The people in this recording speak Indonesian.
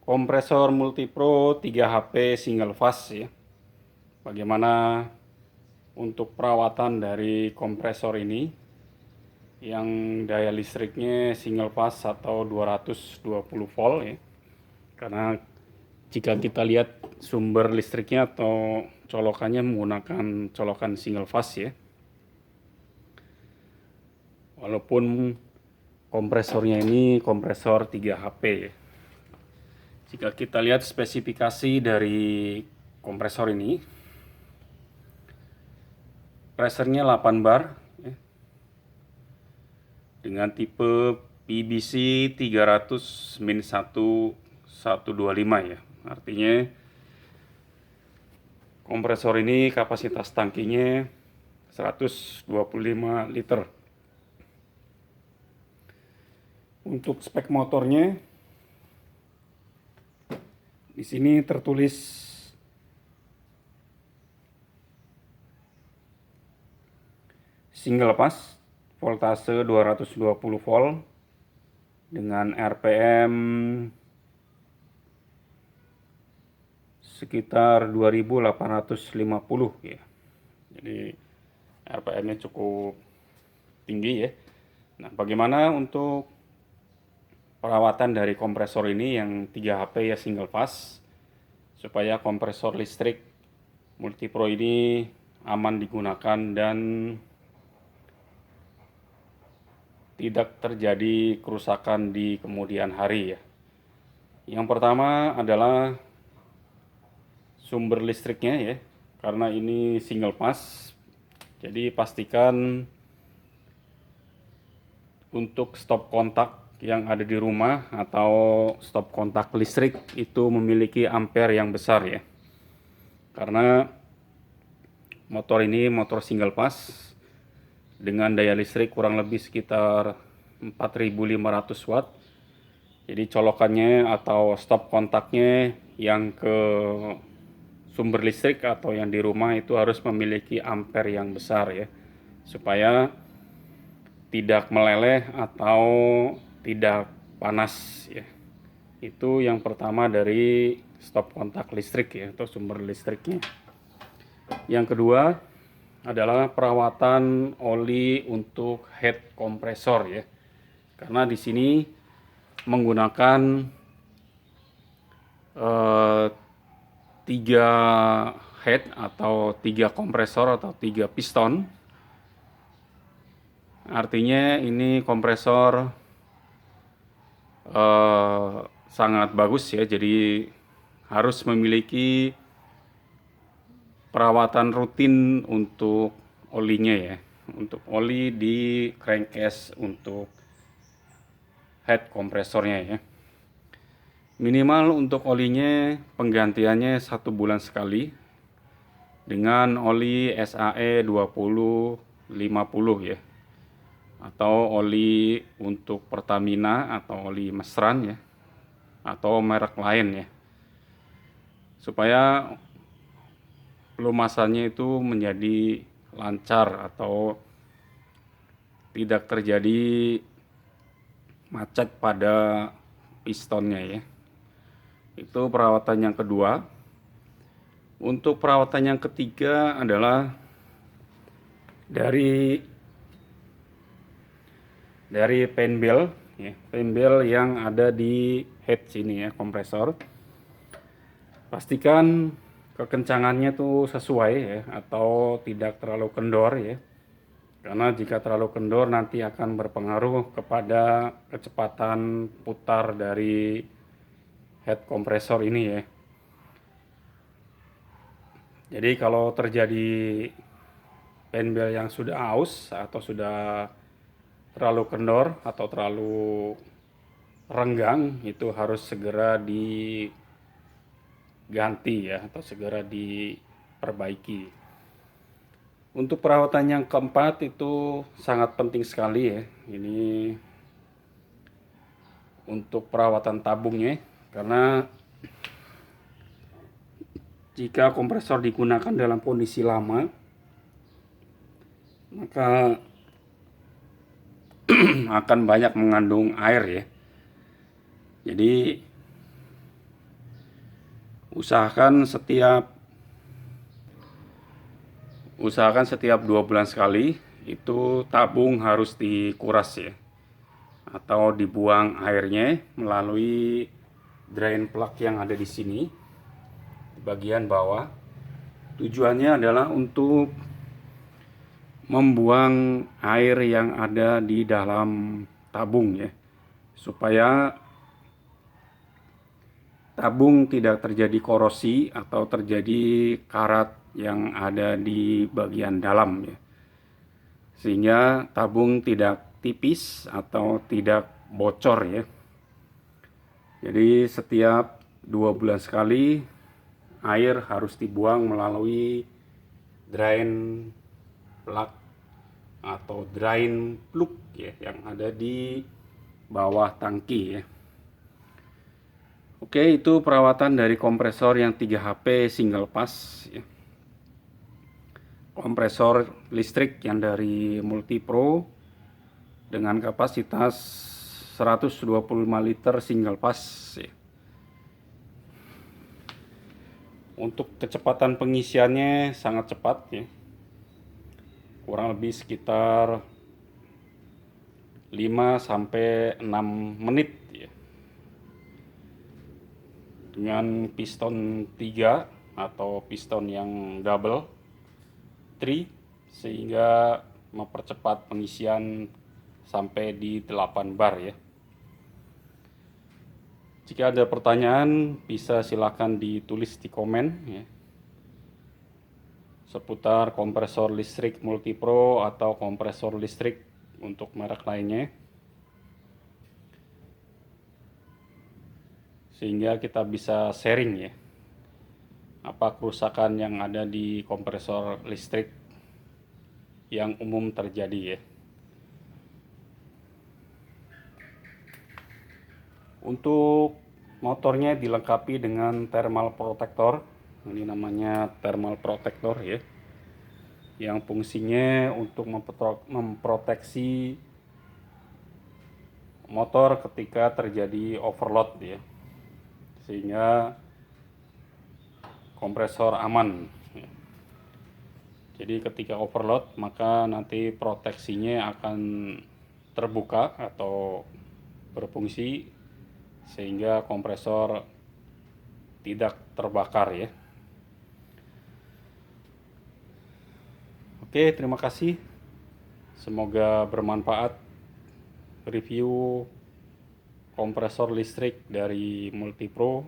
Kompresor Multipro 3 HP single fast ya. Bagaimana untuk perawatan dari kompresor ini yang daya listriknya single fast atau 220 volt ya. Karena jika kita lihat sumber listriknya atau colokannya menggunakan colokan single fast ya. Walaupun kompresornya ini kompresor 3 HP ya. Jika kita lihat spesifikasi dari kompresor ini, pressernya 8 bar ya, dengan tipe PBC 300-1125 ya. Artinya kompresor ini kapasitas tangkinya 125 liter. Untuk spek motornya di sini tertulis single pass, voltase 220 volt dengan RPM sekitar 2850 ya. Jadi RPM-nya cukup tinggi ya. Nah, bagaimana untuk perawatan dari kompresor ini yang 3 HP ya single fast supaya kompresor listrik Multipro ini aman digunakan dan tidak terjadi kerusakan di kemudian hari ya. Yang pertama adalah sumber listriknya ya, karena ini single fast. Jadi pastikan untuk stop kontak yang ada di rumah atau stop kontak listrik itu memiliki ampere yang besar ya. Karena motor ini motor single fast dengan daya listrik kurang lebih sekitar 4500 watt. Jadi colokannya atau stop kontaknya yang ke sumber listrik atau yang di rumah itu harus memiliki ampere yang besar ya, supaya tidak meleleh atau tidak panas ya. Itu yang pertama dari stop kontak listrik ya, atau sumber listriknya. Yang kedua adalah perawatan oli untuk head kompresor ya. Karena di sini menggunakan 3 head atau 3 kompresor atau 3 piston. Artinya ini kompresor sangat bagus ya, jadi harus memiliki perawatan rutin untuk olinya ya, untuk oli di crankcase untuk head kompresornya ya. Minimal untuk olinya penggantiannya 1 bulan sekali dengan oli SAE 2050 ya, atau oli untuk Pertamina atau oli Mesran ya, atau merek lain ya, supaya pelumasannya itu menjadi lancar atau tidak terjadi macet pada pistonnya ya. Itu perawatan yang kedua. Untuk perawatan yang ketiga adalah dari penbel ya, penbel yang ada di head sini ya, kompresor. Pastikan kekencangannya tuh sesuai ya, atau tidak terlalu kendor ya. Karena jika terlalu kendor nanti akan berpengaruh kepada kecepatan putar dari head kompresor ini ya. Jadi kalau terjadi penbel yang sudah aus atau sudah terlalu kendor atau terlalu renggang, itu harus segera diganti ya, atau segera diperbaiki. Untuk perawatan yang keempat itu sangat penting sekali ya. Ini untuk perawatan tabungnya, karena jika kompresor digunakan dalam kondisi lama, maka akan banyak mengandung air ya. Jadi Usahakan setiap 2 bulan sekali itu tabung harus dikuras ya, atau dibuang airnya melalui drain plug yang ada di sini di bagian bawah. Tujuannya adalah untuk membuang air yang ada di dalam tabung ya, supaya tabung tidak terjadi korosi atau terjadi karat yang ada di bagian dalam ya, sehingga tabung tidak tipis atau tidak bocor ya. Jadi setiap 2 bulan sekali air harus dibuang melalui drain plug atau drain plug ya, yang ada di bawah tangki ya. Oke, itu perawatan dari kompresor yang 3 HP single pass ya. Kompresor listrik yang dari Multipro dengan kapasitas 125 liter single pass ya. Untuk kecepatan pengisiannya sangat cepat ya, kurang lebih sekitar 5-6 menit ya. Dengan piston 3 atau piston yang double 3, sehingga mempercepat pengisian sampai di 8 bar ya. Jika ada pertanyaan bisa silakan ditulis di komen ya, seputar kompresor listrik Multipro atau kompresor listrik untuk merek lainnya, sehingga kita bisa sharing ya, apa kerusakan yang ada di kompresor listrik yang umum terjadi ya. Untuk motornya dilengkapi dengan thermal protector. Ini namanya thermal protector ya, yang fungsinya untuk memproteksi motor ketika terjadi overload ya, sehingga kompresor aman. Jadi ketika overload maka nanti proteksinya akan terbuka atau berfungsi sehingga kompresor tidak terbakar ya. Oke, terima kasih. Semoga bermanfaat review kompresor listrik dari Multipro.